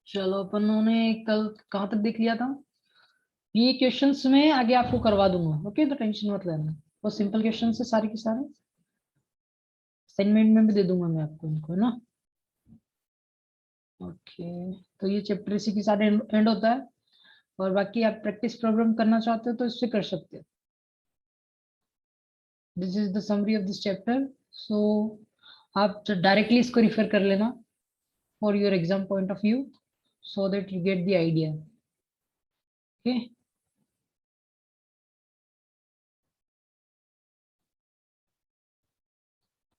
चलो अपन ने कल कहाँ तक देख लिया था? ये क्वेश्चंस में आगे आपको करवा दूंगा, ओके, तो टेंशन मत लेना। वो सिंपल क्वेश्चन है सारे के सारे, असाइनमेंट में भी दे दूंगा मैं आपको इनको, है ना। ओके, तो ये चैप्टर इसी के साथ एंड होता है। और बाकी आप प्रैक्टिस प्रॉब्लम करना चाहते हो तो इससे कर सकते हो। This is the summary of this chapter. So आप डायरेक्टली इसको रिफर कर लेना for your exam point of view, so that you get the idea. Okay,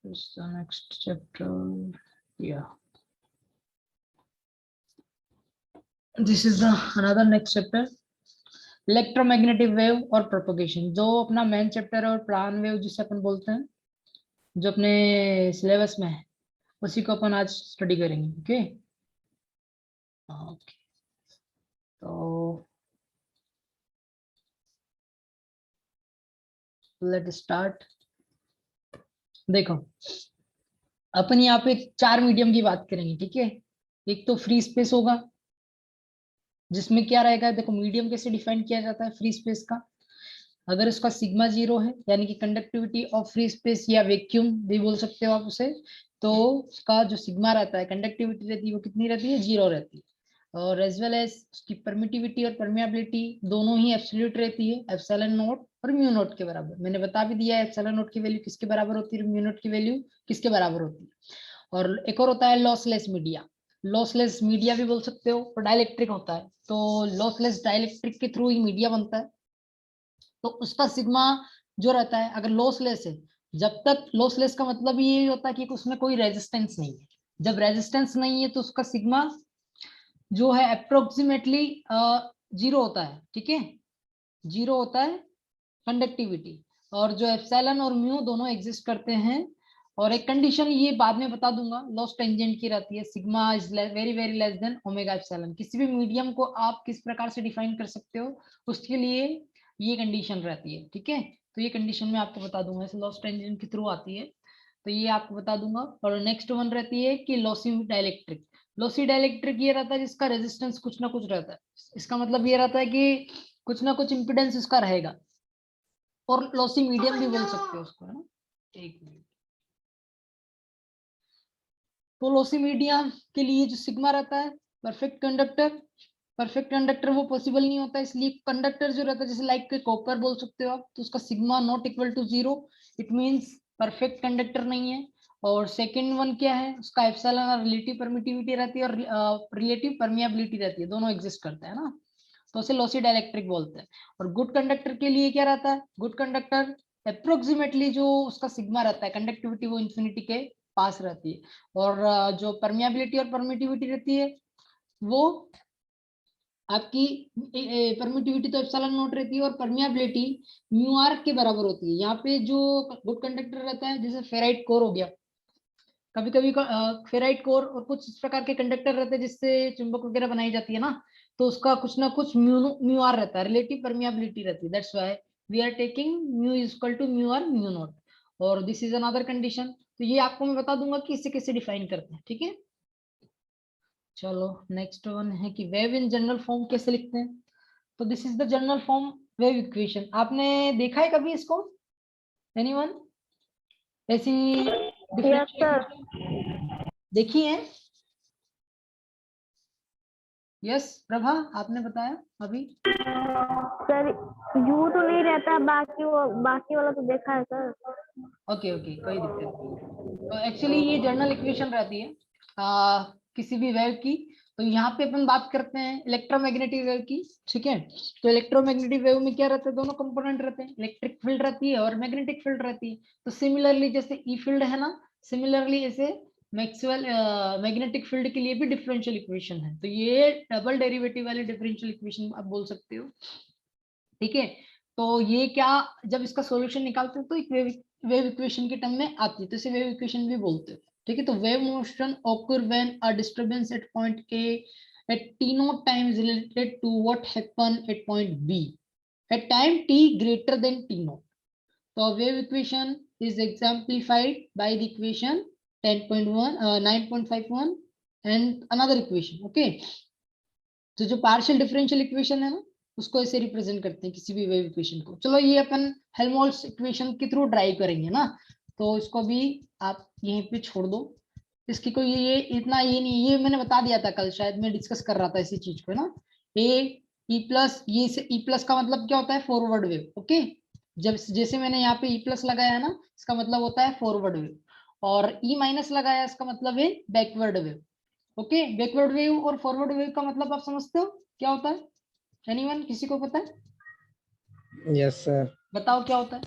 it's the next chapter. Yeah, this is the another next chapter, electromagnetic wave और propagation, जो अपना main chapter है, और plan wave जिसे अपन बोलते हैं, जो अपने सिलेबस में है, उसी को अपन आज स्टडी करेंगे। ओके ओके, तो लेट स्टार्ट। देखो, अपन यहाँ पे चार मीडियम की बात करेंगे, ठीक है। एक तो फ्री स्पेस होगा, जिसमें क्या रहेगा, देखो मीडियम कैसे डिफाइन किया जाता है फ्री स्पेस का। अगर इसका सिग्मा 0 है, यानी कि कंडक्टिविटी ऑफ फ्री स्पेस या वैक्यूम भी बोल सकते हो आप उसे, तो उसका जो सिग्मा रहता है, कंडक्टिविटी रहती है, वो कितनी रहती है, 0 रहती है। और एज वेल एज उसकी परमिटिविटी और परमिएबिलिटी दोनों ही एब्सोल्यूट रहती है, एप्सिलॉन नॉट और म्यू नॉट के बराबर। मैंने बता भी दिया है एप्सिलॉन नॉट की वैल्यू किसके बराबर होती है, म्यू नॉट की वैल्यू किसके बराबर होती है। और एक और होता है लॉसलेस मीडिया, लॉसलेस मीडिया भी बोल सकते हो, और डाइलेक्ट्रिक होता है, तो लॉसलेस डाइलेक्ट्रिक के थ्रू ही मीडिया बनता है। तो उसका सिग्मा जो रहता है, अगर लॉसलेस है, जब तक लॉसलेस का मतलब ये होता है कि उसमें कोई रेजिस्टेंस नहीं है। जब रेजिस्टेंस नहीं है तो उसका सिग्मा जो है अप्रोक्सीमेटली 0 होता है, ठीक है, 0 होता है कंडक्टिविटी। और जो एप्सिलॉन और म्यू दोनों एग्जिस्ट करते हैं। और एक कंडीशन ये बाद में बता दूंगा, लॉस टेंजेंट की रहती है, sigma is very very less than omega epsilon. किसी भी मीडियम को आप किस प्रकार से डिफाइन कर सकते हो, उसके लिए ये कंडीशन रहती है, ठीक है। तो ये कंडीशन मैं आपको बता दूंगा, इसे लॉस टेंजेंट के थ्रू आती है, तो ये आपको बता दूंगा। और नेक्स्ट वन रहती है कि लॉसी डाइलेक्ट्रिक। लॉसी डाइलेक्ट्रिक ये रहता है जिसका रेजिस्टेंस कुछ ना कुछ रहता है, इसका मतलब ये रहता है कि कुछ ना कुछ इंपिडेंस इसका रहेगा। और लॉसी मीडियम भी बोल सकते हो उसको, है ना। एक मिनट, तो लॉसी मीडियम के लिए जो सिग्मा रहता है, परफेक्ट कंडक्टर, परफेक्ट कंडक्टर वो पॉसिबल नहीं होता, इसलिए कंडक्टर जो रहता है जैसे लाइक कॉपर बोल सकते हो आप, तो उसका sigma not equal to 0, it means perfect conductor नहीं है। और सेकंड वन क्या है, उसका एप्सिलॉन और रिलेटिव परमिटिविटी रहती है, और रिलेटिव परमिएबिलिटी रहती है, दोनों एग्जिस्ट करते हैं ना, तो उसे लॉसी डाइलेक्ट्रिक बोलते हैं। और गुड कंडक्टर के लिए क्या रहता है, गुड कंडक्टर अप्रोक्सीमेटली जो उसका सिग्मा रहता है, कंडक्टिविटी वो इन्फिनिटी के पास रहती है। और जो परमिएबिलिटी और परमिटिविटी रहती है, वो आपकी परमिटिविटी तो एप्सिलॉन नॉट रहती है, और परमिएबिलिटी म्यू आर के बराबर होती है। यहाँ पे जो गुड कंडक्टर रहता है, जैसे फेराइट कोर हो गया, कभी कभी फेराइट कोर और कुछ इस प्रकार के कंडक्टर रहते हैं जिससे चुंबक वगैरह बनाई जाती है ना, तो उसका कुछ ना कुछ म्यू आर रहता है, रिलेटिव परमिएबिलिटी रहती है, that's why we are taking mu is equal to mu r mu naught. और दिस इज अनदर कंडीशन, तो ये आपको मैं बता दूंगा कि इसे कैसे डिफाइन करते हैं, ठीक है। चलो, नेक्स्ट वन है कि वेव इन जनरल फॉर्म कैसे लिखते हैं। तो this is the general form wave equation, आपने देखा है कभी इसको, एनीवन ऐसी यस डिफरेंशियल सर। इक्वेशन देखी है? यस प्रभा, आपने बताया अभी। सर यू तो नहीं रहता, बाकी वाला तो देखा है सर। ओके ओके, कोई दिक्कत नहीं है। तो एक्चुअली ये जनरल इक्वेशन रहती है किसी भी वेव की। तो यहाँ पे अपन बात करते हैं इलेक्ट्रोमैग्नेटिक वेव की, ठीक है। तो इलेक्ट्रोमैग्नेटिक वेव में क्या रहता है, दोनों कंपोनेंट रहते हैं, इलेक्ट्रिक फील्ड रहती है और मैग्नेटिक फील्ड रहती है। तो सिमिलरली जैसे ई फील्ड है ना, सिमिलरली ऐसे मैक्सवेल मैग्नेटिक फील्ड के लिए भी डिफरेंशियल इक्वेशन है। तो ये डबल डेरिवेटिव वाले डिफरेंशियल इक्वेशन आप बोल सकते हो, ठीक है। तो ये क्या, जब इसका सॉल्यूशन निकालते हैं तो एक वेव इक्वेशन के टर्म में आती है, तो इसे वेव इक्वेशन भी बोलते हैं, ठीक है। तो wave motion occur when a disturbance at point A at t naught time is related to what happen at point B at time t greater than t naught. So wave equation is exemplified by the equation 10.1 9.51 and another equation, okay. तो जो partial differential equation है ना उसको ऐसे represent करते हैं किसी भी वेव इक्वेशन को। चलो ये अपन हेल्महोल्ट्ज इक्वेशन के थ्रू ड्राइव करेंगे ना, तो इसको भी आप यहीं पे छोड़ दो। इसकी कोई ये इतना ये नहीं, ये मैंने बता दिया था कल, शायद मैं डिस्कस कर रहा था इसी चीज को ना। ए ई प्लस, ये से ई प्लस का मतलब क्या होता है, फॉरवर्ड वेव। ओके, जब जैसे मैंने यहाँ पे ई प्लस लगाया है ना, इसका मतलब होता है फॉरवर्ड वेव, और ई माइनस लगाया इसका मतलब है backward wave. Okay, backward wave और फॉरवर्ड वेव का मतलब आप समझते हो क्या होता है? एनीवन, किसी को पता है? Yes sir. बताओ क्या होता है?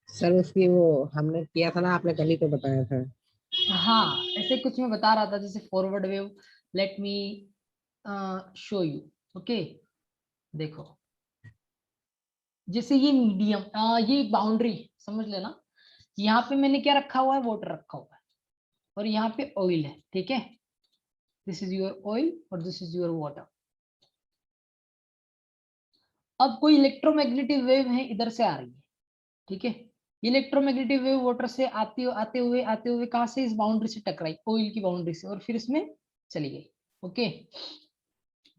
सर उसकी वो हमने किया था ना, आपने कल ही तो बताया था। हाँ, ऐसे कुछ मैं बता रहा था जैसे forward wave. Let me show you. Okay, देखो जैसे ये मीडियम, ये बाउंड्री समझ लेना। यहाँ पे मैंने क्या रखा हुआ है, वाटर रखा हुआ है, और यहाँ पे ऑयल है, ठीक है। दिस इज योर ऑयल और दिस इज योर वाटर। अब कोई इलेक्ट्रोमैग्नेटिक वेव है इधर से आ रही है, ठीक है। इलेक्ट्रोमैग्नेटिक वेव वाटर से आते हुए कहां से, इस बाउंड्री से टकराई, ऑयल की बाउंड्री से, और फिर इसमें चली गई। ओके,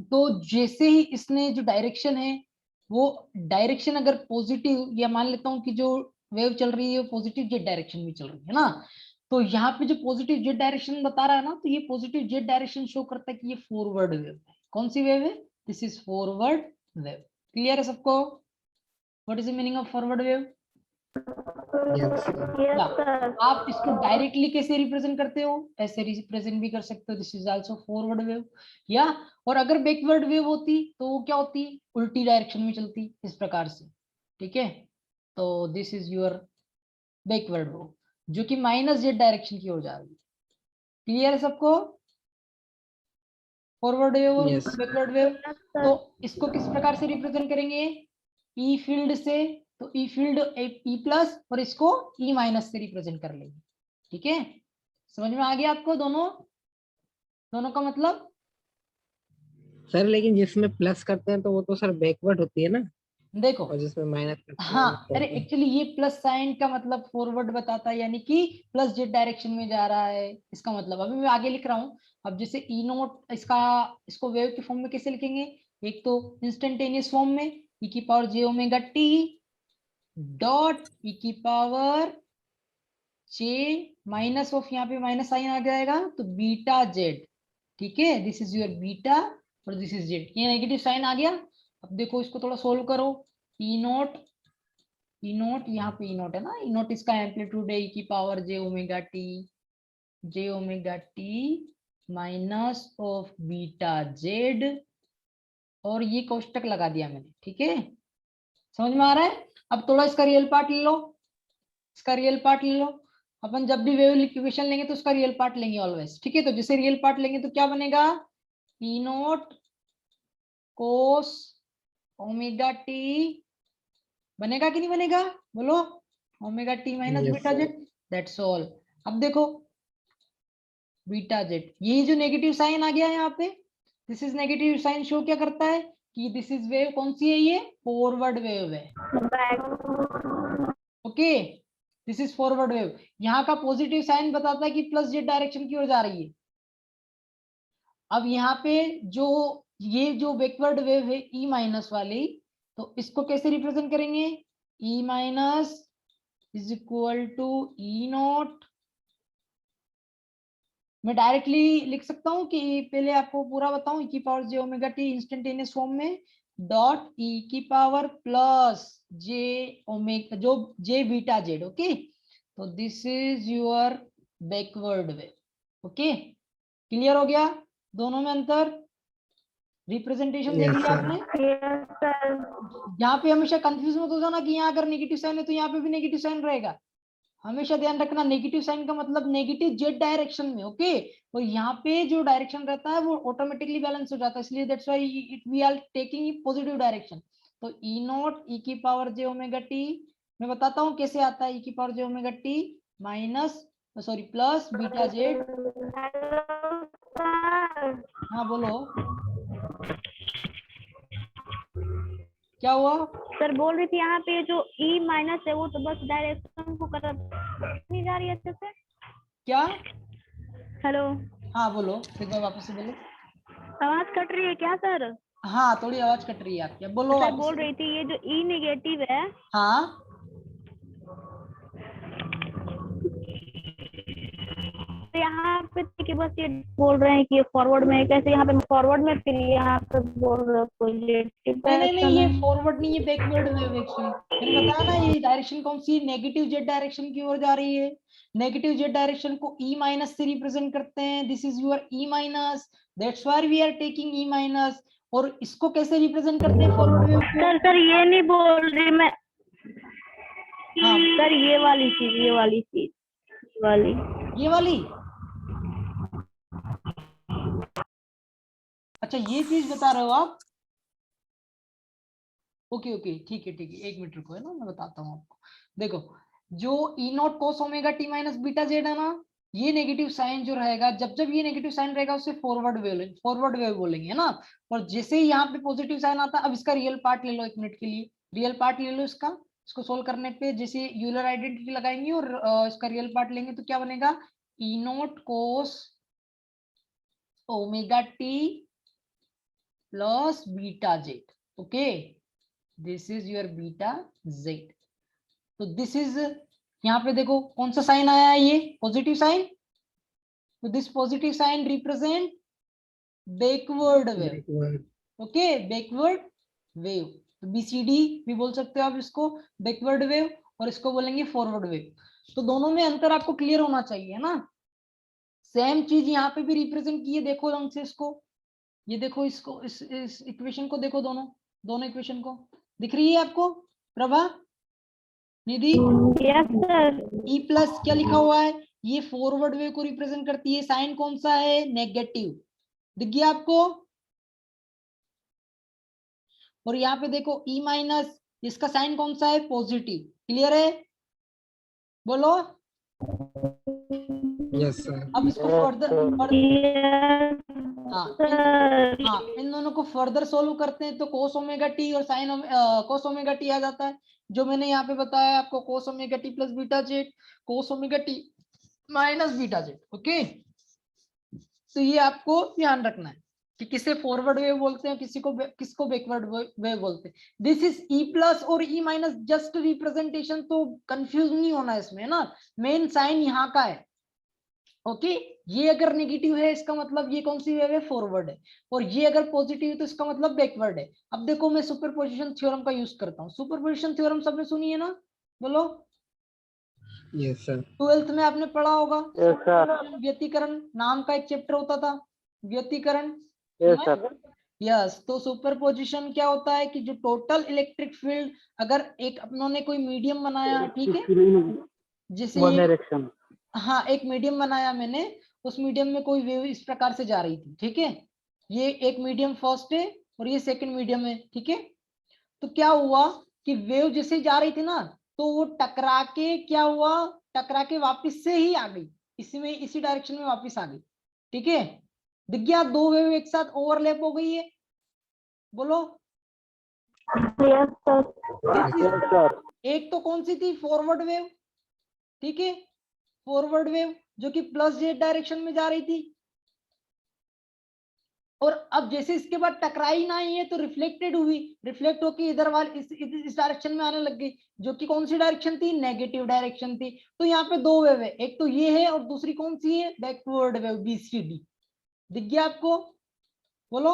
तो जैसे ही इसने जो डायरेक्शन है, वो डायरेक्शन अगर पॉजिटिव, या मान लेता हूं कि जो वेव चल रही है वो पॉजिटिव जेड डायरेक्शन में चल रही है ना, तो यहाँ पे जो पॉजिटिव जेड डायरेक्शन बता रहा है ना, तो ये पॉजिटिव जेड डायरेक्शन शो करता है कि ये फॉरवर्ड वेव है। कौन सी वेव है? This is forward wave. Clear है सबको? What is the meaning of forward wave? Yes sir. Yes sir. आप इसको डायरेक्टली कैसे रिप्रेजेंट करते हो? ऐसे रिप्रेजेंट भी कर सकते हो, this is also forward wave. या और अगर बैकवर्ड वेव होती तो वो क्या होती, उल्टी डायरेक्शन में चलती, इस प्रकार से, ठीक है। तो this is your backward wave, जो कि माइनस जेड डायरेक्शन की ओर जा रही है। क्लियर है सबको? फॉरवर्ड वेव और यस बैकवर्ड वेव। यस तो सर। इसको किस प्रकार से रिप्रेजेंट करेंगे? ई फील्ड से, तो ई फील्ड ई प्लस, और इसको ई माइनस से रिप्रेजेंट कर लेंगे, ठीक है। समझ में आ गया आपको दोनों, दोनों का मतलब? सर, लेकिन जिसमें प्लस करते हैं तो वो तो सर बैकवर्ड होती है ना, देखो, और जिसमें माइनस करते हैं हाँ, वो अरे फॉरवर्ड। एक्चुअली ये प्लस साइन का मतलब फॉरवर्ड बताता है, यानी कि प्लस जेड डायरेक्शन में जा रहा है, इसका मतलब। अभी मैं आगे लिख रहा हूँ। अब जैसे ई नोट, इसका इसको वेव के फॉर्म में कैसे लिखेंगे? एक तो इंस्टेंटेनियस फॉर्म में, ई की power j omega T dot E की पावर जे माइनस ऑफ, यहाँ पे माइनस साइन आ जाएगा तो बीटा जेड, ठीक है। दिस इज योर बीटा और दिस इज जेड, ये नेगेटिव साइन आ गया। अब देखो इसको थोड़ा सोल्व करो। ई नोट, ई नोट, यहाँ पे ई नोट है ना, ई नोट इसका एम्पलीट्यूड है ई की power j omega t minus of beta Z, और ये कोष्टक लगा दिया मैंने, ठीक है। समझ में आ रहा है? अब थोड़ा इसका रियल पार्ट ले लो, इसका रियल पार्ट ले लो। अपन जब भी वेव इक्वेशन लेंगे तो उसका रियल पार्ट लेंगे ऑलवेज, ठीक है। तो जैसे रियल पार्ट लेंगे तो क्या बनेगा? ई नोट कोस ओमेगा टी, बनेगा कि नहीं बनेगा, बोलो? Omega t minus yes beta sir. Z, that's all. अब देखो बीटा जेड, यही जो नेगेटिव साइन आ गया है यहाँ पे, this is negative sign, show क्या करता है कि दिस इज वेव, कौन सी है ये? फॉरवर्ड वेव है। Okay, this is forward wave. यहाँ का पॉजिटिव साइन बताता है कि प्लस जेड डायरेक्शन की ओर जा रही है। अब यहाँ पे जो ये जो बैकवर्ड वेव है ई माइनस वाली, तो इसको कैसे रिप्रेजेंट करेंगे? E minus is equal to E naught. मैं डायरेक्टली लिख सकता हूँ कि पहले आपको पूरा बताऊं, ई की power j omega T instantaneous form में, डॉट ई की पावर प्लस जे ओमेगा, जो जे बीटा जेड। ओके, तो this is your backward wave. Okay, clear हो गया दोनों में अंतर? रिप्रेजेंटेशन देख यस लिया सर। आपने? Yes sir. यहाँ पे हमेशा कंफ्यूज मत हो जाना कि यहाँ अगर नेगेटिव साइन है तो यहाँ पे भी नेगेटिव साइन रहेगा। हमेशा ध्यान रखना, नेगेटिव साइन का मतलब नेगेटिव जेड डायरेक्शन में। ओके, और यहाँ पे जो डायरेक्शन रहता है वो ऑटोमेटिकली बैलेंस हो जाता है, इसलिए that's why it we are taking positive direction. तो ई नॉट ई की पावर जे ओमेगा टी, मैं बताता हूँ कैसे आता है, ई की power j omega t minus, sorry plus beta z. Hello sir. हाँ बोलो, क्या हुआ? सर बोल रही थी यहाँ पे जो ई माइनस है वो तो बस डायरेक्शन को कर नहीं जा रही है अच्छे से। क्या? हेलो। हाँ बोलो, एक बार वापस से बोलो। आवाज कट रही है क्या सर? हाँ थोड़ी आवाज कट रही है आपकी, अब बोलो सर वापस बोल से। रही थी ये जो ई नेगेटिव है, हाँ तो यहाँ पे कि बस ये बोल रहे हैं कि ये फॉरवर्ड में है, कैसे यहाँ पे फॉरवर्ड में, फिर यहाँ पे बोल रहे हो पॉजिटिव नहीं नहीं नहीं, डायरेक्शन ये है। फॉरवर्ड नहीं, ये बैकवर्ड वेव एक्चुअली। मैंने बताया ना ये डायरेक्शन कौन सी, नेगेटिव जेड डायरेक्शन की ओर जा रही है। नेगेटिव जेड डायरेक्शन को ई माइनस से रिप्रेजेंट करते हैं, this is your E minus, that's why we are taking E minus. और इसको कैसे रिप्रेजेंट करते हैं फॉरवर्ड वेव को? सर ये नहीं बोल रही मैं हाँ सर, ये वाली चीज, ये वाली चीज, ये वाली। ये वाली, अच्छा ये चीज बता रहे हो आप? ओके ओके ठीक है ठीक है, एक मिनट रुको, है ना मैं बताता हूँ आपको। देखो जो E naught cos omega t minus beta z है ना, ये नेगेटिव साइन जो रहेगा, जब जब ये नेगेटिव साइन रहेगा उसे फॉरवर्ड वेव बोलेंगे, है ना। और जैसे ही यहाँ पे पॉजिटिव साइन आता है, अब इसका रियल पार्ट ले लो एक मिनट के लिए, रियल पार्ट ले लो इसका। इसको सोल्व करने पे जैसे यूलर आइडेंटिटी लगाएंगे और इसका रियल पार्ट लेंगे तो क्या बनेगा, E naught cos omega t plus beta z. Okay, this is your beta z. तो दिस इज, यहाँ पे देखो कौन सा साइन आया है, ये पॉजिटिव साइन। तो this positive sign represent backward wave. Backward. Okay, backward wave. तो बीसीडी भी बोल सकते हो आप इसको, बैकवर्ड वेव, और इसको बोलेंगे फॉरवर्ड वेव। तो दोनों में अंतर आपको क्लियर होना चाहिए ना। सेम चीज यहाँ पे भी रिप्रेजेंट की है, देखो ढंग से इसको, ये देखो इसको, इस इक्वेशन को देखो, दोनों दोनों इक्वेशन को, दिख रही है आपको Prabha, Nidhi? Yes sir. E plus क्या लिखा हुआ है, ये फॉरवर्ड वेव को रिप्रेजेंट करती है, साइन कौन सा है, नेगेटिव, दिख गया आपको। और यहाँ पे देखो ई माइनस, इसका साइन कौन सा है, पॉजिटिव, क्लियर है, बोलो। Yes, sir. अब इसको फर्दर हाँ इन दोनों को फर्दर सोल्व करते हैं तो कोस ओमेगा टी और साइन कोस ओमेगा टी आ जाता है, जो मैंने यहाँ पे बताया आपको, कोस omega t plus beta Z, कोस omega t minus beta z. Okay, तो ये आपको ध्यान रखना है कि किसे फॉरवर्ड वेव बोलते हैं, किसको बैकवर्ड वेव बोलते हैं। दिस इज ई प्लस और ई माइनस जस्ट रिप्रेजेंटेशन, तो कंफ्यूज नहीं होना है इसमें ना, मेन साइन यहाँ का है। ओके, ये अगर नेगेटिव है इसका मतलब ये कौन सी वेव है, फॉरवर्ड है, और ये अगर पॉजिटिव है तो इसका मतलब बैकवर्ड है। अब देखो मैं सुपरपोजिशन थ्योरम का यूज करता हूँ, सुपरपोजिशन थ्योरम सबने सुनी है ना, बोलो। Yes, sir. 12th में आपने पढ़ा होगा, Yes, sir. व्यतिकरण नाम का एक चैप्टर होता था, व्यतिकरण। Yes, sir. यस, तो सुपरपोजिशन क्या होता है कि जो टोटल इलेक्ट्रिक फील्ड, अगर एक अपनों ने कोई मीडियम बनाया, ठीक है, जैसे One ये, direction. हाँ एक मीडियम बनाया मैंने, उस मीडियम में कोई वेव इस प्रकार से जा रही थी, ठीक है, ये एक मीडियम फर्स्ट है और ये सेकंड मीडियम है, ठीक है। तो क्या हुआ कि वेव जैसे जा रही थी ना, तो वो टकरा के क्या हुआ, टकरा के वापस से ही आ गई, इसी डायरेक्शन में वापस आ गई, ठीक है। दिख गया, दो वेव एक साथ ओवरलैप हो गई है, बोलो। Yes sir. Yes, sir. एक तो कौन सी थी, फॉरवर्ड वेव, ठीक है, फॉरवर्ड वेव जो कि प्लस जेड डायरेक्शन में जा रही थी, और अब जैसे इसके बाद टकराई ना ही है तो रिफ्लेक्टेड हुई, रिफ्लेक्ट होकर इधर वाले इस डायरेक्शन में आने लग गई, जो कि कौन सी डायरेक्शन थी, नेगेटिव डायरेक्शन थी। तो यहाँ पे दो वेव है, एक तो ये है और दूसरी कौन सी है, बैकवर्ड वेव, बीसीडी। दिख गया आपको, बोलो।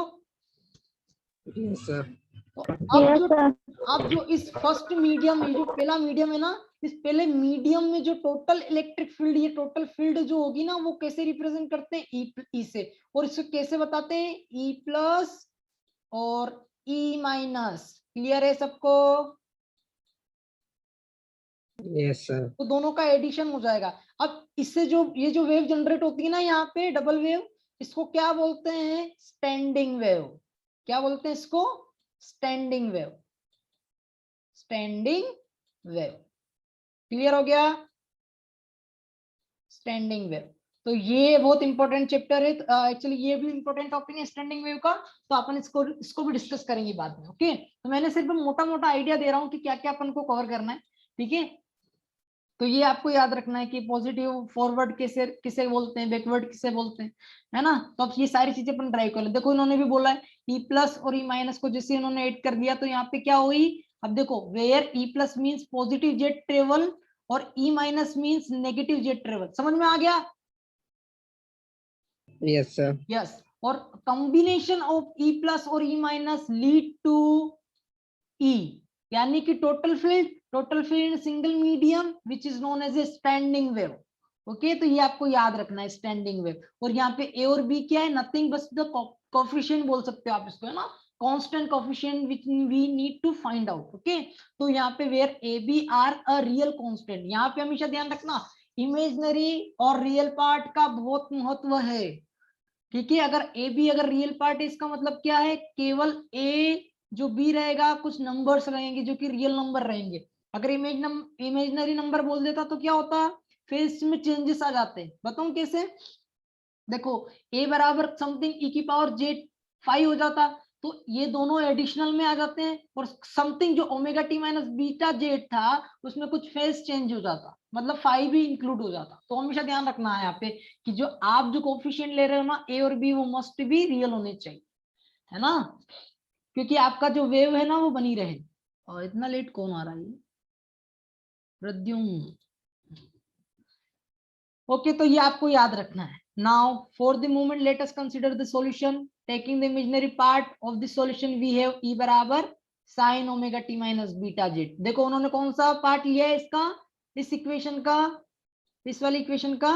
Yes, sir. तो यस सर। अब जो इस फर्स्ट मीडियम, ये जो पहला मीडियम है ना, इस पहले मीडियम में जो टोटल इलेक्ट्रिक फील्ड, ये टोटल फील्ड जो होगी ना, वो कैसे रिप्रेजेंट करते हैं, ई से, और इसको कैसे बताते हैं, ई प्लस और ई माइनस। क्लियर है सबको? Yes, sir. तो दोनों का एडिशन हो जाएगा। अब इससे जो ये जो वेव जनरेट होती है ना यहाँ पे, डबल वेव, इसको क्या बोलते हैं, स्टैंडिंग वेव। क्या बोलते हैं इसको, standing wave, standing wave. Clear हो गया, स्टैंडिंग वेव। तो ये बहुत इंपॉर्टेंट चैप्टर है, एक्चुअली ये भी इंपॉर्टेंट टॉपिक है स्टैंडिंग वेव का, तो अपन इसको भी डिस्कस करेंगे बाद में। ओके, तो मैंने सिर्फ मोटा मोटा आइडिया दे रहा हूँ कि क्या क्या अपन को कवर करना है, ठीक है। तो ये आपको याद रखना है कि पॉजिटिव फॉरवर्ड किसे किसे बोलते हैं, बैकवर्ड किसे बोलते हैं, है ना। तो अब ये सारी चीजें अपन ड्राइव कर ले। देखो इन्होंने भी बोला है ई प्लस और ई माइनस को जैसे इन्होंने ऐड कर दिया तो यहाँ पे क्या हुई, अब देखो where E plus means positive jet travel और E minus means negative jet travel. समझ में आ गया? Yes sir. यस। और कॉम्बिनेशन ऑफ ई प्लस और E minus lead to E, यानी कि total field single medium which is known as a standing wave. Okay, तो ये आपको याद रखना है स्टैंडिंग वेव। और यहाँ पे ए और बी क्या है, नथिंग बस द कोफिशिएंट बोल सकते हो आप इसको, है ना, constant coefficient which we need to find out. Okay, तो यहाँ पे where a b are a real constant, यहाँ पे हमेशा ध्यान रखना इमेजिनरी और रियल पार्ट का बहुत महत्व है। ठीक है, अगर ए बी अगर रियल पार्ट है इसका मतलब क्या है, केवल ए जो बी रहेगा कुछ नंबर्स रहेंगे जो कि रियल नंबर रहेंगे। अगर इमेजिनरी नंबर बोल देता तो क्या होता, फेस में चेंजेस आ जाते हैं। बताऊं कैसे? देखो ए बराबर समथिंग ई की पावर जेड 5 हो जाता, तो ये दोनों एडिशनल में आ जाते हैं, और समथिंग जो omega t minus beta Z था उसमें कुछ फेस चेंज हो जाता, मतलब 5 भी इंक्लूड हो जाता। तो हमेशा ध्यान रखना है यहाँ पे कि जो आप जो कोफिशिएंट ले रहे हो ना ए और बी, वो मस्ट बी रियल होने चाहिए, है ना, क्योंकि आपका जो वेव है ना वो बनी रहे। और इतना लेट कौन आ रहा है प्रद्युम्न? ओके, तो ये आपको याद रखना है। Now for the moment let us consider the solution, taking the imaginary part of the solution we have E बराबर sine omega t minus beta z. देखो उन्होंने कौन सा पार्ट लिया है इसका, इस इक्वेशन का, इस वाली इक्वेशन का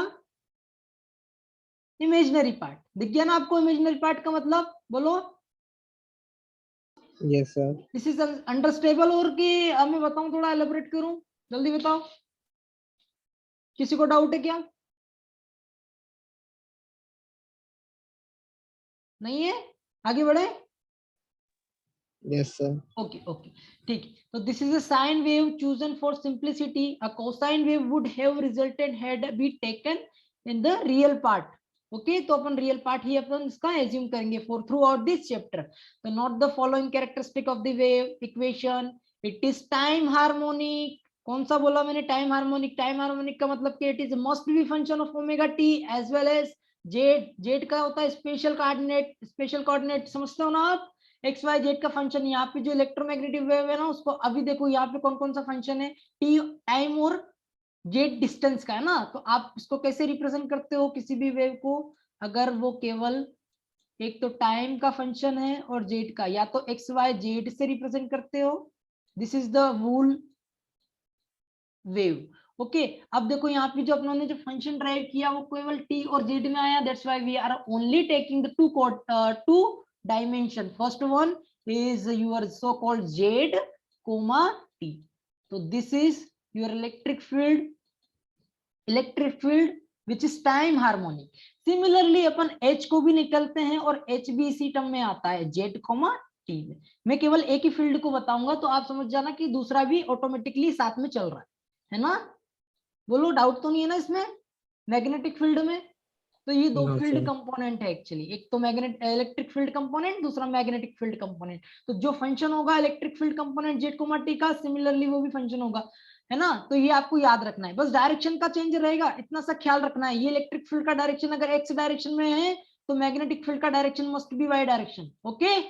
इमेजिनरी पार्ट। दिख गया ना आपको इमेजिनरी पार्ट का मतलब? बोलो yes sir. This is understandable, और कि अब मैं बताऊं थोड़ा एलेबोरेट करूं, जल्दी बताओ, किसी को डाउट है क्या? नहीं है? आगे बढ़े? Yes sir. ओके ओके, ठीक। तो this is a sine wave chosen for simplicity, a cosine wave would have resulted had be taken in the real part. Okay, तो अपन रियल पार्ट ही अपन इसका एज्यूम करेंगे for throughout this chapter. तो note the following characteristic of the wave equation, it is time harmonic. कौन सा बोला मैंने? Time harmonic. टाइम हार्मोनिक का मतलब कि it is must be function of omega t as well as z. Z का होता है स्पेशल कोऑर्डिनेट, स्पेशल कोऑर्डिनेट समझते हो ना आप, एक्स वाई जेड का फंक्शन। यहाँ पे जो इलेक्ट्रोमैग्नेटिक वेव है ना उसको अभी देखो यहाँ पे कौन कौन सा फंक्शन है, टी टाइम और जेड डिस्टेंस का है ना। तो आप इसको कैसे रिप्रेजेंट करते हो किसी भी वेव को, अगर वो केवल एक तो टाइम का फंक्शन है और जेड का, या तो एक्स वाई जेड से रिप्रेजेंट करते हो, this is the wool wave. Okay, अब देखो यहाँ पे जो अपनों ने जो फंक्शन ड्राइव किया वो केवल टी और जेड में आया, that's why we are only taking the two dimension. First one is your so called z comma t, so this is your electric field which is time harmonic। Similarly upon h को भी निकलते हैं और h भी इसी term में आता है z comma t में। मैं केवल एक ही फील्ड को बताऊंगा तो आप समझ जाना कि दूसरा भी ऑटोमेटिकली साथ में चल रहा है ना। बोलो डाउट तो नहीं है ना इसमें? मैग्नेटिक फील्ड में तो ये दो No, फील्ड sir. कंपोनेंट है एक्चुअली, एक तो मैग्नेट इलेक्ट्रिक फील्ड कंपोनेंट, दूसरा मैग्नेटिक फील्ड कंपोनेंट। तो जो फंक्शन होगा electric field component z comma t का, सिमिलरली वो भी फंक्शन होगा, है ना। तो ये आपको याद रखना है, बस डायरेक्शन का चेंज रहेगा, इतना सा ख्याल रखना है। ये इलेक्ट्रिक फील्ड का डायरेक्शन अगर एक्स डायरेक्शन में है तो मैग्नेटिक फील्ड का direction must be y direction. Okay,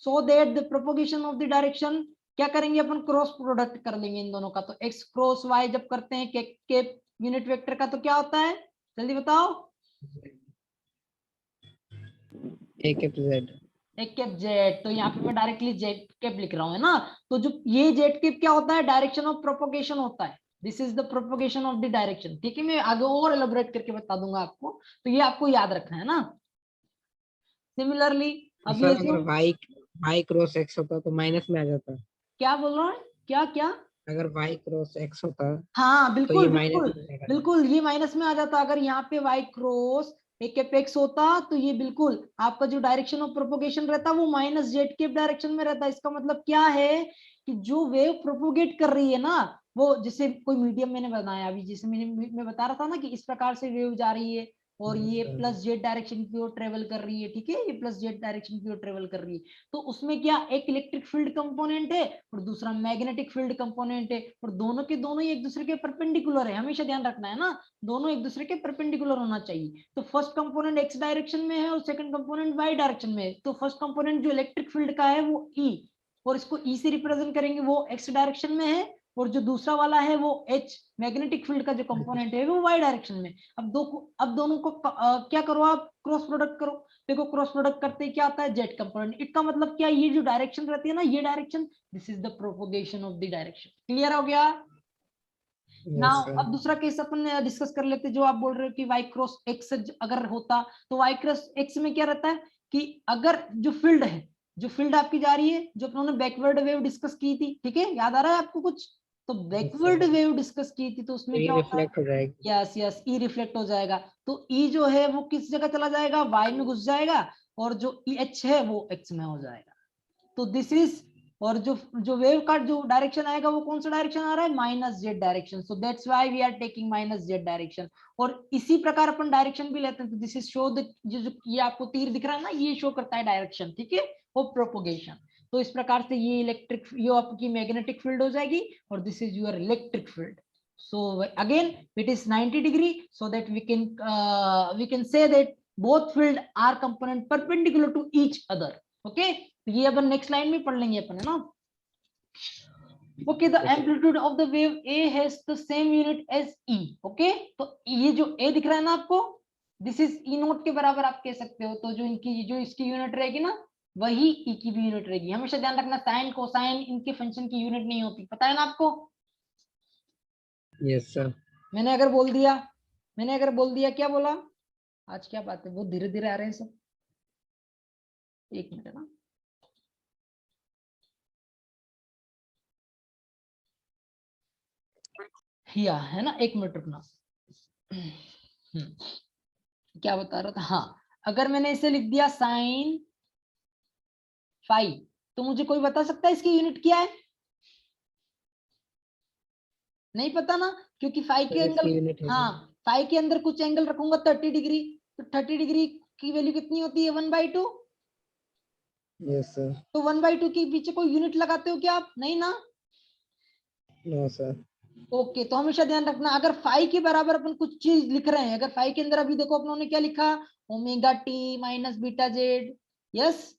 so that the propagation of the direction क्या करेंगे अपन, क्रॉस प्रोडक्ट कर लेंगे इन दोनों का। तो एक्स क्रॉस वाई जब करते हैं के यूनिट वेक्टर का तो क्या होता है, जल्दी बताओ? A cap Z। एक कैप जेड, तो यहाँ पे मैं डायरेक्टली जेड कैप लिख रहा हूँ, है ना। तो जो ये जेड कैप क्या होता है, डायरेक्शन ऑफ प्रोपोगेशन होता है, this is the propagation of the direction. ठीक है, मैं आगे और एलोबरेट करके बता दूंगा आपको, तो ये आपको याद रखना है ना। सिमिलरली अब सर ये अगर y क्रॉस x होता तो माइनस में आ जाता। क्या बोल रहा है, क्या क्या? अगर y क्रॉस x होता हाँ तो बिल्कुल ये माइनस बिल्कुल में आ जाता। बिल्कुल, ये माइनस में आ जाता। अगर यहाँ पे y क्रॉस एक कैप एक्स होता तो ये बिल्कुल आपका जो डायरेक्शन ऑफ प्रोपोगेशन रहता वो माइनस जेड कैप डायरेक्शन में रहता। इसका मतलब क्या है कि जो वेव प्रोपोगेट कर रही है ना, वो जैसे कोई मीडियम मैंने बनाया अभी, जैसे मैं बता रहा था ना कि इस प्रकार से वेव जा रही है और ये प्लस जेड डायरेक्शन की ओर ट्रेवल कर रही है, ठीक है, ये प्लस जेड डायरेक्शन की ओर ट्रेवल कर रही है। तो उसमें क्या एक इलेक्ट्रिक फील्ड कंपोनेंट है और दूसरा मैग्नेटिक फील्ड कंपोनेंट है, और दोनों के दोनों ही एक दूसरे के परपेंडिकुलर है, हमेशा ध्यान रखना है ना, दोनों एक दूसरे के परपेंडिकुलर होना चाहिए। तो फर्स्ट कंपोनेंट एक्स डायरेक्शन में है और सेकंड कंपोनेंट वाई डायरेक्शन में है। तो फर्स्ट कंपोनेंट जो इलेक्ट्रिक फील्ड का है वो ई, और इसको ई से रिप्रेजेंट करेंगे, वो एक्स डायरेक्शन में है, और जो दूसरा वाला है वो एच मैग्नेटिक फील्ड का जो कंपोनेंट है वो वाई डायरेक्शन में। अब दोनों को क्या करो, आप क्रॉस प्रोडक्ट करो। देखो क्रॉस प्रोडक्ट करते क्या आता है, जेड कंपोनेंट। इसका मतलब क्या, ये जो डायरेक्शन रहती है ना, ये direction, this is the propagation of the direction. Clear हो गया? नाउ अब दूसरा केस अपन डिस्कस कर लेते, जो आप बोल रहे हो कि वाई क्रॉस एक्स अगर होता, तो वाई क्रॉस एक्स में क्या रहता है कि अगर जो फील्ड है, जो फील्ड आपकी जा रही है, जो अपने बैकवर्ड वेव डिस्कस की थी, ठीक है, याद आ रहा है आपको कुछ? तो बैकवर्ड वेव डिस्कस की थी, तो उसमें क्या होता है, रिफ्लेक्ट हो जाएगी। यस यस, ई रिफ्लेक्ट हो जाएगा। तो ई जो है वो किस जगह चला जाएगा, वाई में घुस जाएगा, और जो ई एच है वो एक्स में हो जाएगा। तो दिस इज, और जो वेव का जो डायरेक्शन आएगा वो कौन सा डायरेक्शन आ रहा है, minus z direction. So that's why we are taking minus z direction. और इसी प्रकार अपन डायरेक्शन भी लेते हैं। तो दिस इज शो द, जो ये आपको तीर दिख रहा है ना, ये शो करता है डायरेक्शन, ठीक है, वो प्रोपोगेशन। तो इस प्रकार से ये इलेक्ट्रिक, ये आपकी मैग्नेटिक फील्ड हो जाएगी, और this is your electric field. So again it is 90 degree, so that we can say that both field are component perpendicular to each other. Okay, तो ये अपन नेक्स्ट लाइन में पढ़ लेंगे अपन, है ना। Okay, the amplitude of the wave A has the same unit as E. Okay, तो ये जो A दिख रहा है ना आपको, दिस इज E नोट के बराबर आप कह सकते हो। तो जो इनकी, जो इसकी यूनिट रहेगी ना, वही E की भी यूनिट रहेगी। हमेशा ध्यान रखना, साइन कोसाइन इनके फंक्शन की यूनिट नहीं होती, पता है ना आपको। Yes sir. मैंने अगर बोल दिया, क्या बोला आज, क्या बात है, बहुत धीरे धीरे आ रहे हैं सब, एक मिनट है ना। या है ना, एक मिनट रुकना। क्या बता रहा था, हाँ, अगर मैंने इसे लिख दिया साइन फाई, तो मुझे कोई बता सकता है इसकी यूनिट क्या है? नहीं पता ना, क्योंकि फाई के एंगल, हाँ, फाई के अंदर कुछ एंगल रखूंगा 30 डिग्री, तो 30 डिग्री की वैल्यू कितनी होती है, 1/2। Yes sir. तो 1/2 के पीछे कोई यूनिट लगाते हो क्या आप? नहीं ना। No sir. ओके, तो हमेशा ध्यान रखना, अगर फाई के बराबर अपन कुछ चीज लिख रहे हैं, अगर फाई के अंदर अभी देखो अपनों ने क्या लिखा, omega t minus beta z, yes,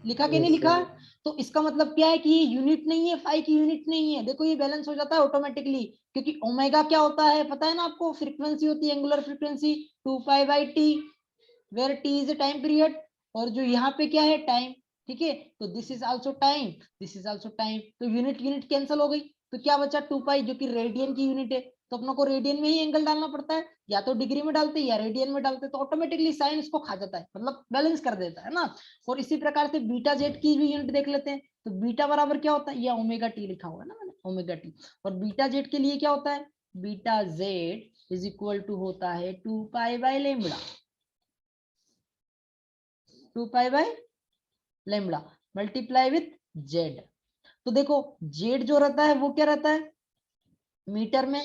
लिखा कि नहीं लिखा? तो इसका मतलब क्या है कि ये यूनिट नहीं है, फाई की यूनिट नहीं है। देखो ये बैलेंस हो जाता है ऑटोमेटिकली, क्योंकि ओमेगा क्या होता है पता है ना आपको, फ्रीक्वेंसी होती है, angular frequency 2π/t, where t is a time period, और जो यहाँ पे क्या है, टाइम, ठीक है। तो this is also time, this is also time. तो यूनिट कैंसिल हो गई, तो क्या बचा 2π, जो कि रेडियन की यूनिट है। तो अपनों को रेडियन में ही एंगल डालना पड़ता है, या तो डिग्री में डालते या रेडियन में डालते, तो ऑटोमेटिकली साइन इसको खा जाता है, मतलब बैलेंस कर देता है ना। और इसी प्रकार से बीटा जेड की भी यूनिट देख लेते हैं। तो बीटा बराबर क्या होता है, ये ओमेगा टी लिखा हुआ है ना मैंने, ओमेगा टी। और बीटा जेड के लिए क्या होता है, beta z is equal to होता है 2π/λ, 2π/λ मल्टीप्लाई विथ जेड। तो देखो जेड जो रहता है वो क्या रहता है, मीटर में,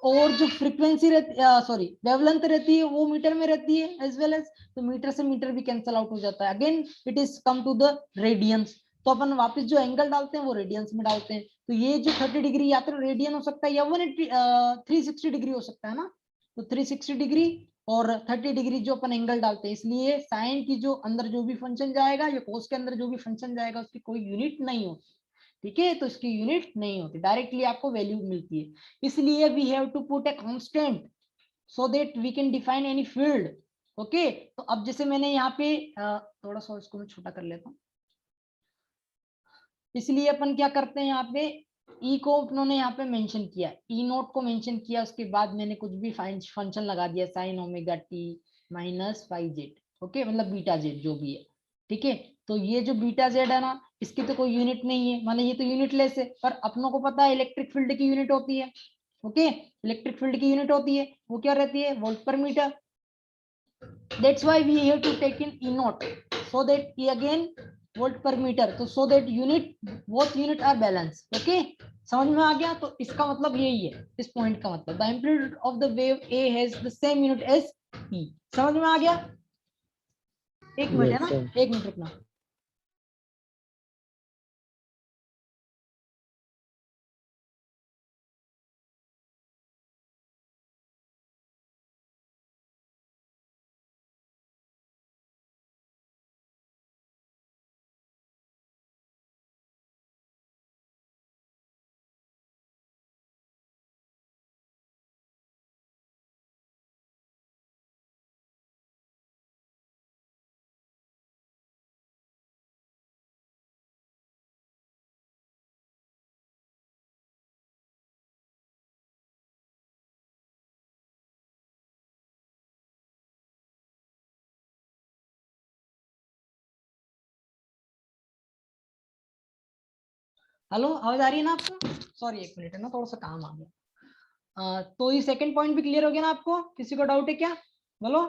और जो फ्रीक्वेंसी रहती, सॉरी, वेवलेंथ रहती है वो मीटर में रहती है एज वेल एज। तो मीटर से मीटर भी कैंसिल आउट हो जाता है। Again it is come to the radians. तो अपन वापस जो एंगल डालते हैं वो रेडियंस में डालते हैं। तो ये जो 30 डिग्री या तो रेडियन हो सकता है या 360 डिग्री हो सकता है ना। तो 360 डिग्री और 30 डिग्री जो अपन एंगल डालते हैं, इसलिए साइन की जो अंदर जो भी फंक्शन जाएगा या कोस के अंदर जो भी फंक्शन जाएगा उसकी कोई यूनिट नहीं होती, ठीक है। तो इसकी यूनिट नहीं होती, डायरेक्टली आपको वैल्यू मिलती है। इसलिए we have to put a constant so that we can define any field. Okay, तो अब जैसे मैंने यहाँ पे थोड़ा सा इसको मैं छोटा कर लेता हूँ, इसलिए अपन क्या करते हैं, यहाँ पे ई को उन्होंने यहाँ पे मेंशन किया, ई नोट को मेंशन किया, उसके बाद मैंने कुछ भी फंक्शन लगा दिया, sine omega t minus phi z, okay, मतलब बीटा जेड जो भी है, ठीक है। तो ये जो बीटा जेड है ना, इसकी तो कोई यूनिट नहीं है, माने ये तो यूनिटलेस है, पर अपनों को पता है इलेक्ट्रिक फील्ड की यूनिट होती है, ओके, इलेक्ट्रिक फील्ड की यूनिट होती है, वो क्या रहती है, volt per metre. That's why we have to take in E naught, so that E again volt per metre, तो so that unit both unit are balance. Okay, समझ में आ गया? तो इसका मतलब यही है, इस पॉइंट का मतलब the amplitude of the wave A has the same unit as E. समझ में आ गया? एक मिनट है Yes, ना, sir. एक मिनट रुकना। हेलो, आवाज आ रही है ना आपको? सॉरी एक मिनट है ना, थोड़ा सा काम आ गया। तो ये सेकंड पॉइंट भी क्लियर हो गया ना आपको? किसी को डाउट है क्या? बोलो।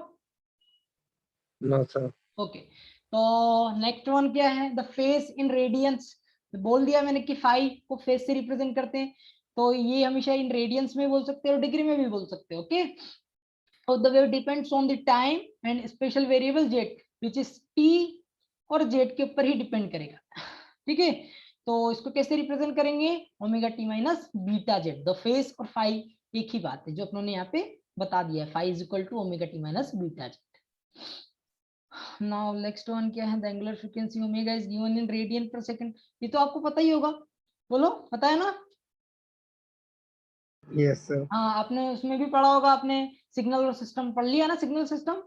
No, sir. ओके, तो नेक्स्ट वन क्या है? The face in radiance. बोल दिया मैंने कि फाई को फेस से रिप्रेजेंट करते हैं, तो ये हमेशा इन रेडियंस में बोल सकते हो और डिग्री में भी बोल सकते हो। ओके, और the wave depends on the time and special variable Z which is T, और जेड के ऊपर ही डिपेंड करेगा। ठीक है, तो इसको कैसे रिप्रेजेंट करेंगे? Omega t minus beta Z. The face और फाई एक ही बात है, जो अपनों ने यहाँ पे बता दिया है, phi is equal to omega t minus beta z. Now next one क्या है? The angular frequency omega is given in radian per second. ये तो आपको पता ही होगा, बोलो, पता है ना? Yes, sir. हाँ, आपने उसमें भी पढ़ा होगा, आपने सिग्नल और सिस्टम पढ़ लिया ना, सिग्नल सिस्टम।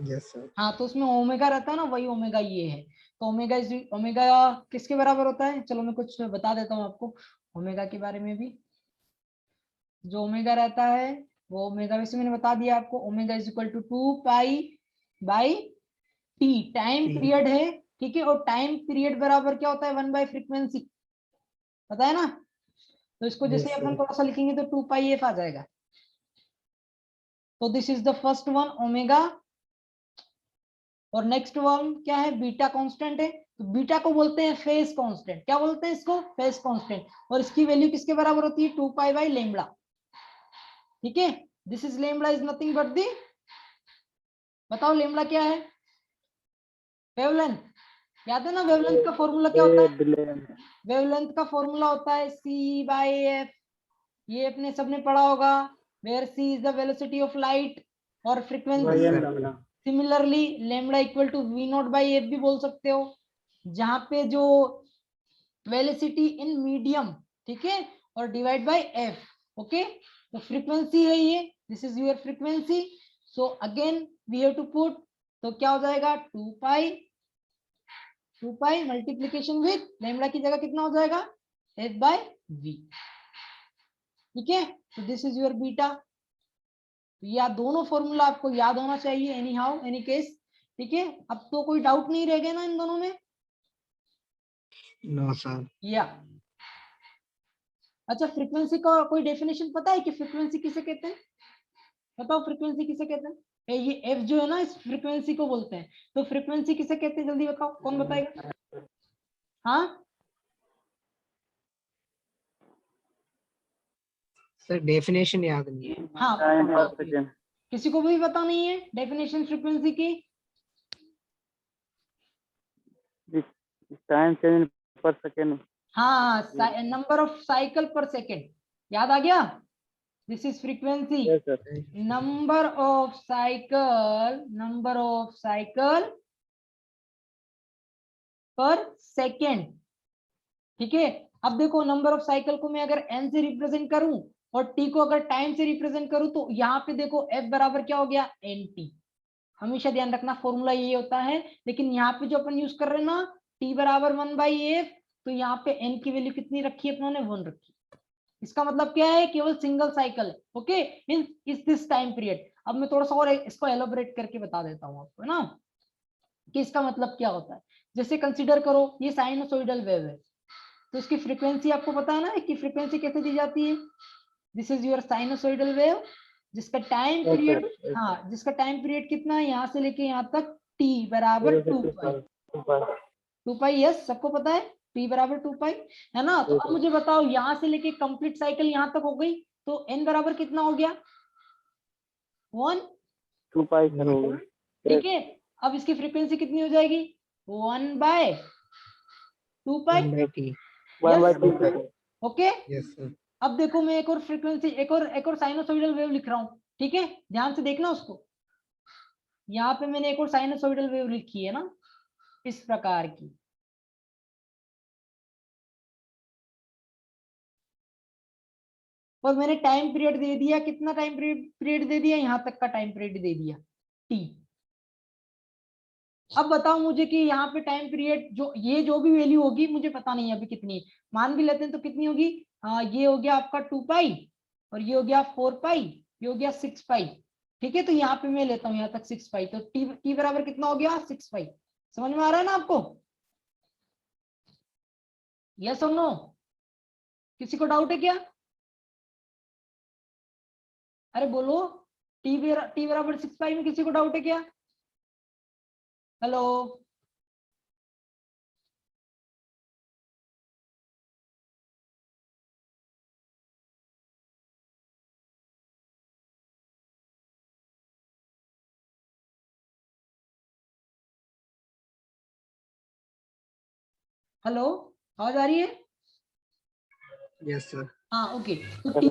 Yes, sir. हाँ, तो उसमें ओमेगा रहता है ना, वही ओमेगा ये है। तो ओमेगा किसके बराबर होता है? चलो मैं कुछ बता देता हूँ आपको ओमेगा के बारे में भी। जो ओमेगा रहता है वो ओमेगा, वैसे मैंने बता दिया आपको, omega is equal to 2 pi by t, time T. Period है। ठीक है, और टाइम पीरियड बराबर क्या होता है? 1 बाई फ्रीक्वेंसी, पता है ना? तो इसको जैसे Yes, अपन sir. थोड़ा सा लिखेंगे तो 2 पाई एफ आ जाएगा। तो this is the first one omega. और नेक्स्ट वन क्या है? बीटा कांस्टेंट है, तो बीटा को बोलते हैं फेज कांस्टेंट। क्या बोलते हैं इसको? Phase constant. और इसकी वैल्यू किसके बराबर होती है? 2 पाई बाई लैम्बडा। ठीक है, this is lambda is nothing but the, बताओ लैम्बडा क्या है? वेवलेंथ। याद है ना वेवलेंथ का फॉर्मूला क्या होता है? वेवलेंथ। वेवलेंथ का फॉर्मूला होता है सी बाई एफ। ये अपने सबने पढ़ा होगा, where c is the velocity of light और frequency. Yes, sir. Lambda. Similarly lambda equal to v naught by f भी बोल सकते हो, जहां पे जो वेलोसिटी इन मीडियम, ठीक है, और डिवाइड बाय एफ। ओके, तो फ्रीक्वेंसी है ये, this is your frequency. So again we have to put, तो क्या हो जाएगा? 2 पाई मल्टीप्लीकेशन विद लैम्बडा की जगह कितना हो जाएगा? F by v. ठीक है, तो दिस इज योर बीटा। या दोनों फॉर्मूला आपको याद होना चाहिए, एनी हाउ एनी केस। ठीक है, अब तो कोई डाउट नहीं रह गया ना इन दोनों में? No, sir. या अच्छा, फ्रीक्वेंसी का कोई डेफिनेशन पता है कि फ्रीक्वेंसी किसे कहते हैं? बताओ फ्रीक्वेंसी किसे कहते हैं? ये एफ जो है ना, इस फ्रीक्वेंसी को बोलते हैं। तो फ्रीक्वेंसी किसे कहते हैं? जल्दी बताओ, कौन बताएगा? हाँ, Sir, definition याद नहीं है. हाँ, टाइम बताओ पर सेकेंड। किसी को भी पता नहीं है डेफिनेशन फ्रीक्वेंसी की? टाइम चेंज पर सेकेंड। हाँ, नंबर ऑफ साइकिल पर सेकेंड, याद आ गया? This is frequency, yes sir. Number of cycle पर सेकेंड। ठीक है, अब देखो नंबर ऑफ साइकिल को मैं अगर n से रिप्रेजेंट करूं और t को अगर टाइम से रिप्रेजेंट करूं, तो यहाँ पे देखो f बराबर क्या हो गया? nt। हमेशा ध्यान रखना फॉर्मूला ये होता है, लेकिन यहाँ पे जो अपन यूज कर रहे हैं ना, t बराबर 1/f, तो यहाँ पे n की वैल्यू कितनी रखी है अपनों ने? 1 रखी। इसका मतलब क्या है? केवल सिंगल साइकिल। ओके, इन इस दिस टाइम पीरियड। अब मैं थोड़ा सा और इसको एलोबरेट करके बता देता हूँ आपको, है ना, कि इसका मतलब क्या होता है। जैसे कंसीडर करो ये साइनोसॉइडल वेव है, तो इसकी फ्रीक्वेंसी आपको पता है ना कि फ्रीक्वेंसी कैसे दी जाती है? This is your sinusoidal wave, जिसका टाइम पीरियड, हाँ, जिसका टाइम पीरियड कितना है? यहाँ से लेके यहाँ तक t बराबर 2 पाई। 2 पाई, यस सबको पता है t बराबर 2 पाई है ना। तो अब मुझे बताओ यहां से लेके कंप्लीट साइकिल यहां तक हो गई, तो n बराबर कितना हो गया 1, 2 पाई सर हो गया। ठीक है। अब इसकी फ्रीक्वेंसी कितनी हो जाएगी 1/2 पाई, 1/t। 1/2। ओके। Yes sir. अब देखो मैं एक और फ्रीक्वेंसी, एक और साइनोसॉइडल वेव लिख रहा हूँ, ठीक है, ध्यान से देखना उसको। यहाँ पे मैंने एक और साइनोसॉइडल वेव लिखी है ना इस प्रकार की, और मैंने टाइम पीरियड दे दिया, कितना टाइम पीरियड दे दिया, यहाँ तक का टाइम पीरियड दे दिया t। अब बताओ मुझे कि यहाँ पे टाइम पीरियड जो भी वैल्यू होगी मुझे पता नहीं है अभी कितनी है, मान भी लेते हैं तो कितनी होगी, ये हो गया आपका 2 पाई, और ये हो गया 4 पाई, ये हो गया 6 पाई, ठीक है। तो यहाँ पे मैं लेता हूँ यहाँ तक 6 पाई, तो t बराबर कितना हो गया 6 पाई। समझ में आ रहा है ना आपको, यस और नो, किसी को डाउट है क्या, अरे बोलो, t बराबर 6 पाई में किसी को डाउट है क्या, हेलो। हेलो, आवाज आ रही है, यस सर। हाँ ओके। तो टी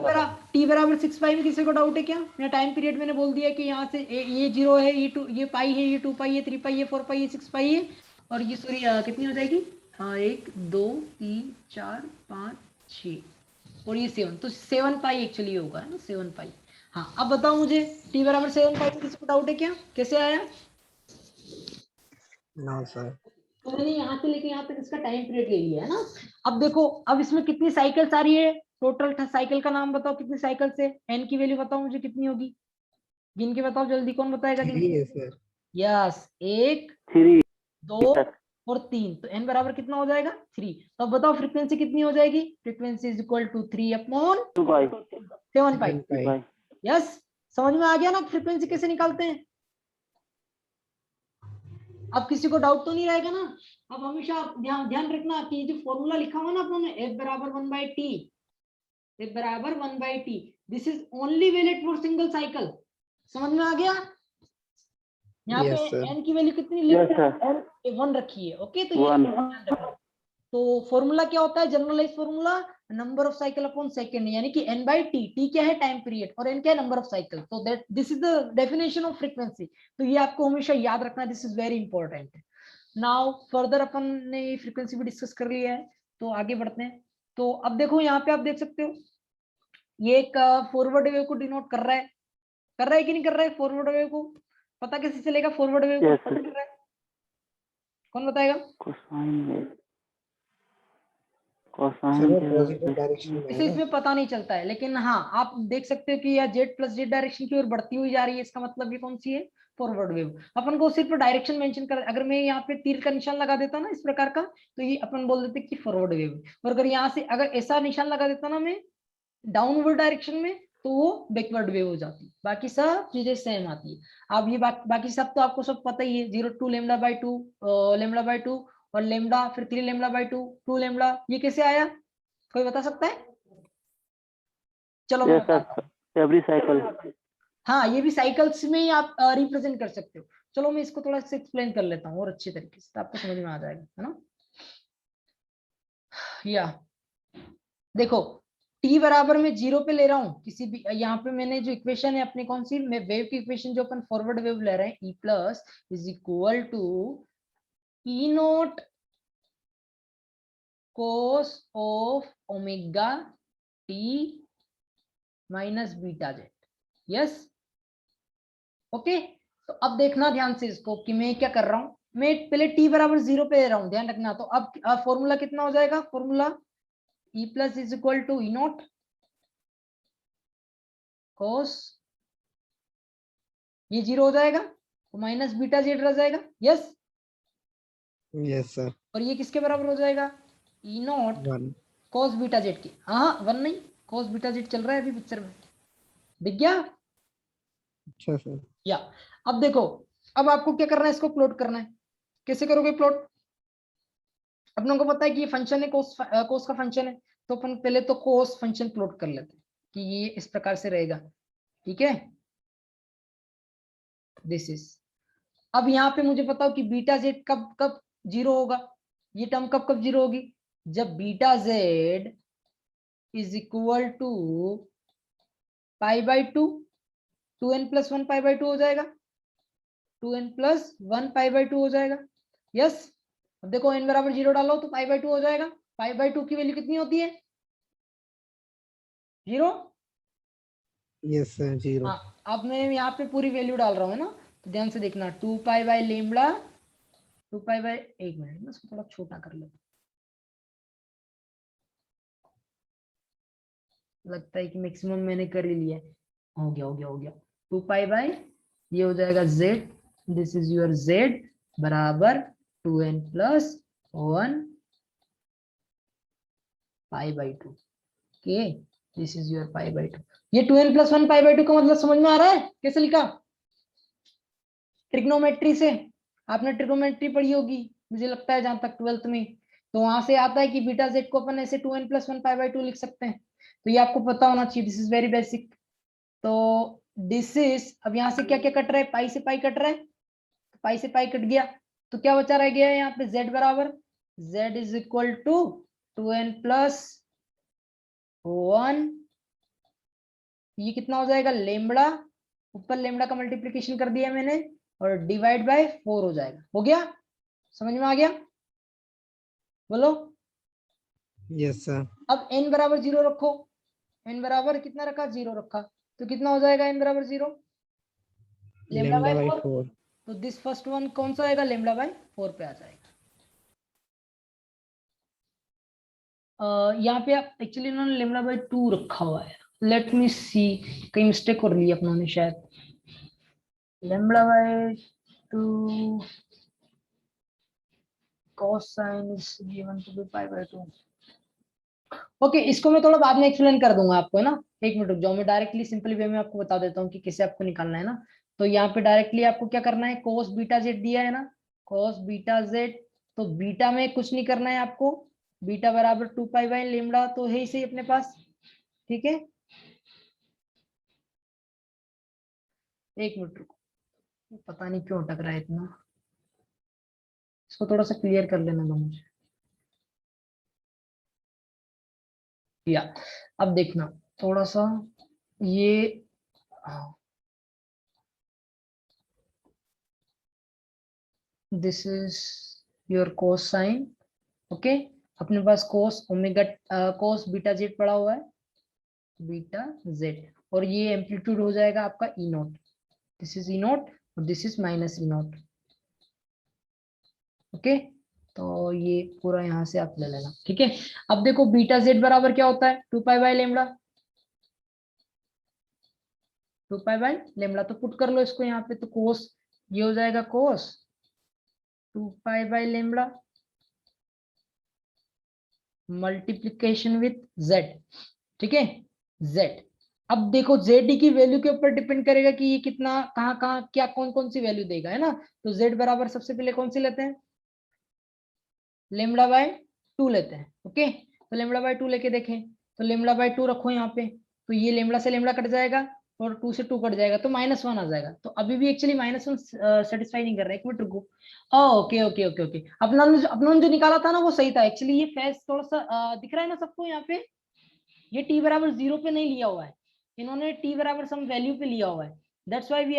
बराबर 6 पाई में किसी को डाउट है क्या, मेरा टाइम पीरियड मैंने बोल दिया कि यहाँ से ये 0 है, ये 2, ये पाई है, ये 2 पाई है, 3 पाई है, 4 पाई है, 6 पाई है, और ये सॉरी कितनी हो जाएगी 1 2 3 4 5 6 और ये 7, तो 7 पाई एक्चुअली होगा है ना 7 पाई। हाँ अब बताओ मुझे टी बराबर 7 पाई में किसी को डाउट है क्या, कैसे आया। No sir. तो मैंने यहाँ से लेके यहाँ तक इसका टाइम पीरियड ले लिया है ना। अब देखो अब इसमें कितनी साइकिल्स आ रही है, टोटल साइकिल का नाम बताओ कितनी साइकिल से, एन की वैल्यू बताओ मुझे कितनी होगी, गिन के बताओ जल्दी, कौन बताएगा, 3 है सर। यस 1 3 2 और 3, तो एन बराबर कितना हो जाएगा 3। तो अब बताओ फ्रीक्वेंसी कितनी हो जाएगी, frequency is equal to 3/7 2 pi pi. Yes समझ में आ गया ना फ्रीक्वेंसी कैसे निकालते हैं। अब किसी को डाउट तो नहीं रहेगा ना। अब हमेशा ध्यान रखना कि जो फॉर्मूला लिखा हुआ ना अपने F बराबर 1/t, F बराबर 1/t, this is only valid for single cycle. समझ में आ गया। यहाँ यस पे सर। n की वैल्यू कितनी Yes, sir. n 1 रखी है, ओके। तो ये 1 ध्यान रखना। तो फॉर्मूला क्या होता है, generalize formula, number of cycle upon second, यानी कि n/t, t क्या है टाइम पीरियड और n क्या है नंबर ऑफ साइकिल, तो that this is the definition of frequency. तो ये आपको हमेशा याद रखना, this is very important. Now further अपन ने फ्रीक्वेंसी भी डिस्कस कर लिया है, तो आगे बढ़ते हैं। तो अब देखो यहाँ पे आप देख सकते हो ये एक फॉरवर्ड वेव को डिनोट कर रहा है कि नहीं कर रहा है, फॉरवर्ड वेव को पता कैसे चलेगा, फॉरवर्ड वेव को Yes, पता sir. चल रहा है, कौन बताएगा। सर वो पॉजिटिव डायरेक्शन में इसे है ना। इसमें पता नहीं चलता है, लेकिन हाँ आप देख सकते हो कि यह जेड प्लस जेड डायरेक्शन की ओर बढ़ती हुई जा रही है, इसका मतलब ये कौन सी है, फॉरवर्ड वेव। अपन को सिर्फ डायरेक्शन मेंशन कर, अगर मैं यहाँ पे तीर का निशान लगा देता ना इस प्रकार का, तो ये अपन बोल देते कि फॉरवर्ड वेव। और अगर यहाँ से अगर ऐसा निशान लगा देता ना मैं डाउनवर्ड डायरेक्शन में, तो वो बैकवर्ड वेव हो जाती। बाकी सब चीजें सेम आती है। अब ये बाकी सब तो आपको सब पता ही है, 0 λ/2 और लेमडा, फिर 3 λ/2 2 लैम्डा, ये कैसे आया, कोई बता सकता है। चलो मैं Yes, sir. बताता हूँ। Every cycle. हाँ ये भी साइकिल्स में ही आप रिप्रेजेंट कर सकते हो। चलो मैं इसको थोड़ा सा एक्सप्लेन कर लेता हूँ और अच्छे तरीके से, तो आपको समझ में आ जाएगा, है ना। या देखो t बराबर मैं 0 पे ले रहा हूँ किसी भी, यहाँ पे मैंने जो इक्वेशन है अपनी कौन सी, मैं वेव की इक्वेशन जो अपन फॉरवर्ड वेव ले रहे हैं, E plus is equal to E naught cos of omega t minus beta z. Yes okay. तो अब देखना ध्यान से इसको कि मैं क्या कर रहा हूं, मैं पहले t बराबर 0 पे ले रहा हूं, ध्यान रखना। तो अब फॉर्मूला कितना हो जाएगा, formula E plus is equal to E naught cos, ये 0 हो जाएगा तो माइनस बीटा जेड रह जाएगा। Yes yes sir. और ये किसके बराबर हो जाएगा, ई नोट 1। कोस बीटा जेड की। हाँ 1 नहीं, कोस बीटा जेड चल रहा है अभी पिक्चर में, दिख गया। अच्छा सर। या अब देखो, अब आपको क्या करना है, इसको प्लॉट करना है। कैसे करोगे प्लॉट, अपनों को पता है कि ये फंक्शन है, कोस का फंक्शन है, तो अपन पहले तो कोस फंक्शन प्लॉट कर लेते हैं कि ये इस प्रकार से रहेगा, ठीक है। दिस इज, अब यहाँ पे मुझे बताओ कि बीटा जेड कब कब जीरो होगा, ये टर्म कब कब जीरो होगी, जब beta z is equal to pi by two, 2n+1 pi by two हो जाएगा, 2n+1 पाई बाई टू हो जाएगा। यस, अब देखो n बराबर 0 डालो तो पाई बाई टू हो जाएगा। पाई बाई टू की वैल्यू कितनी होती है, 0। Yes sir 0। हाँ, अब मैं यहाँ पे पूरी वैल्यू डाल रहा हूँ ना, तो ध्यान से देखना, 2 pi by lambda, 2 pi by, एक मिनट में इसको थोड़ा छोटा कर लेता, लगता है कि मैक्सिमम मैंने कर ही लिया है। हो गया हो गया हो गया, 2 पाई बाई, ये हो जाएगा z, this is your z बराबर 2n+1 pi by to, okay, this is your pi by to. ये 2n+1 पाई बाई टू का मतलब समझ में आ रहा है कैसे लिखा, ट्रिग्नोमेट्री से, आपने ट्रिग्नोमेट्री पढ़ी होगी मुझे लगता है जहां तक 12th में, तो वहां से आता है कि बीटा जेड को अपन ऐसे 2n+1 पाई बाई टू लिख सकते हैं, तो ये आपको पता होना चाहिए, दिस इज वेरी बेसिक। तो दिस इज, अब यहाँ से क्या क्या कट रहा है, पाई से पाई कट रहा है, तो पाई से पाई कट गया, तो क्या बचा रह गया है यहाँ पे, z बराबर, z is equal to 2n+1, ये कितना हो जाएगा लेमड़ा, ऊपर लेमड़ा का मल्टीप्लीकेशन कर दिया मैंने, और डिवाइड बाय 4 हो जाएगा। हो गया, समझ में आ गया, बोलो। Yes sir. अब n बराबर 0 रखो, n बराबर कितना रखा, 0 रखा, तो कितना हो जाएगा n बराबर 0, लेमड़ा लेमडा बाय बाई 4, 4। तो दिस फर्स्ट वन कौन सा आएगा, लेमड़ा बाय 4 पे आ जाएगा। यहाँ पे आप एक्चुअली इन्होंने लेमड़ा बाय 2 रखा हुआ है, लेट मी सी, कहीं मिस्टेक कर ली अपनों ने शायद, lambda bye 2 cos sin is given to be pi by 2। Okay, इसको मैं थोड़ा बाद में एक्सप्लेन कर दूंगा आपको, है ना, एक मिनट रुक जाओ, मैं डायरेक्टली सिंपली वे में आपको बता देता हूँ कि कैसे आपको निकालना है ना। तो यहाँ पे डायरेक्टली आपको क्या करना है, cos बीटा जेड दिया है ना, cos बीटा जेड, तो बीटा में कुछ नहीं करना है आपको, बीटा बराबर 2 पाई बाई लेमड़ा तो है ही सही अपने पास, ठीक है। एक मिनट रुको, पता नहीं क्यों अटक रहा है इतना, इसको थोड़ा सा क्लियर कर लेना दो मुझे, या अब देखना थोड़ा सा, ये this is your cos sine, okay, अपने पास cos omega, cos beta z पड़ा हुआ है, बीटा जेड, और ये एम्पलीट्यूड हो जाएगा आपका E naught, this is E naught और this is minus E naught, okay. तो ये पूरा यहाँ से आप ले लेना, ठीक है। अब देखो बीटा जेड बराबर क्या होता है, 2 pi by lambda, 2 pi by lambda, तो पुट कर लो इसको यहाँ पे, तो कोस, ये हो जाएगा कोस 2 pi by lambda multiplication with z, ठीक है, z। अब देखो z की वैल्यू के ऊपर डिपेंड करेगा कि ये कितना, कहाँ कहाँ क्या कौन कौन सी वैल्यू देगा, है ना। तो z बराबर सबसे पहले कौन सी लेते हैं, लेमड़ा बाय 2 लेते हैं, ओके। तो लेमड़ा बाय 2 लेके देखें, तो लेमड़ा बाय 2 रखो यहाँ पे, तो ये लेमड़ा से लेमड़ा कट जाएगा और 2 से 2 कट जाएगा, तो -1 आ जाएगा। तो अभी भी एक्चुअली -1 सेटिस्फाई नहीं कर रहा है, एक मिनट रुको, ओके ओके ओके ओके, अपना ने जो निकाला था ना वो सही था एक्चुअली, ये फेस थोड़ा सा दिख रहा है ना सबको यहाँ पे, ये t बराबर 0 पे नहीं लिया हुआ है, इन्होंने t बराबर सम वैल्यू पे लिया हुआ है, दैट्स व्हाई वी